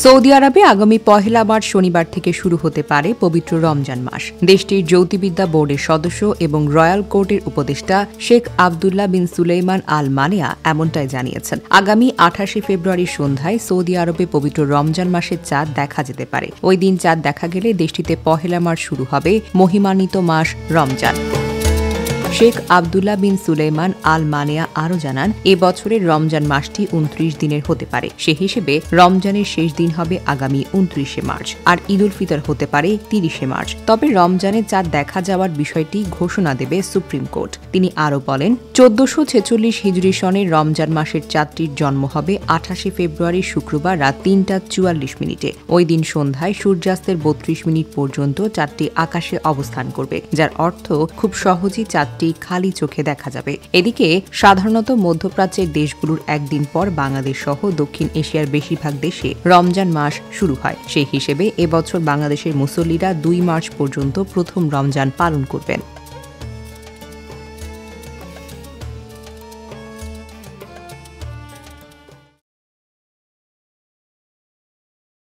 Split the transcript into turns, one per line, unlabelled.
Saudi আরবে আগামী ১ March শনিবার থেকে শুরু হতে পারে পবিত্র রমজান মাস। দেশটির জ্যোতির্বিদ্যা বোর্ডের সদস্য এবং রয়্যাল কোর্টের উপদেষ্টা শেখ আবদুল্লাহ বিন সুলাইমান আল মানেয়া এমনটাই জানিয়েছেন। আগামী ২৮ ফেব্রুয়ারি সন্ধ্যায় সৌদি আরবে পবিত্র রমজান মাসের চাঁদ দেখা যেতে পারে। ওই দিন চাঁদ দেখা গেলে দেশটিতে ১ মার্চ শুরু হবে মহিমান্বিত মাস রমজান। শেখ আবদুল্লাহ বিন সুলাইমান আল মানেয়া আরও জানান, এ বছরের রমজান মাসটি ২৯ দিনের হতে পারে। সে হিসেবে রমজানের শেষ দিন হবে আগামী ২৯ মার্চ, আর ঈদ উল ফিতর হতে পারে ৩০ মার্চ। তবে রমজানের চাঁদ দেখা যাওয়ার বিষয়টি ঘোষণা দেবে সুপ্রিম কোর্ট। তিনি আরও বলেন, ১৪৪৬ হিজরি সনের রমজান মাসের চাঁদটির জন্ম হবে ২৮ ফেব্রুয়ারি শুক্রবার রাত ৩টা ৪৪ মিনিটে। ওই দিন সন্ধ্যায় সূর্যাস্তের ৩২ মিনিট পর্যন্ত চাঁদটি আকাশে অবস্থান করবে, যার অর্থ খুব সহজেই চাঁদটি খালি চোখে দেখা যাবে। এদিকে সাধারণত মধ্যপ্রাচ্যের দেশগুলোর একদিন পর বাংলাদেশ সহ দক্ষিণ এশিয়ার বেশিরভাগ দেশে রমজান মাস শুরু হয়। সেই হিসেবে এবছর বাংলাদেশের মুসল্লিরা ২ মার্চ পর্যন্ত প্রথম রমজান পালন করবেন।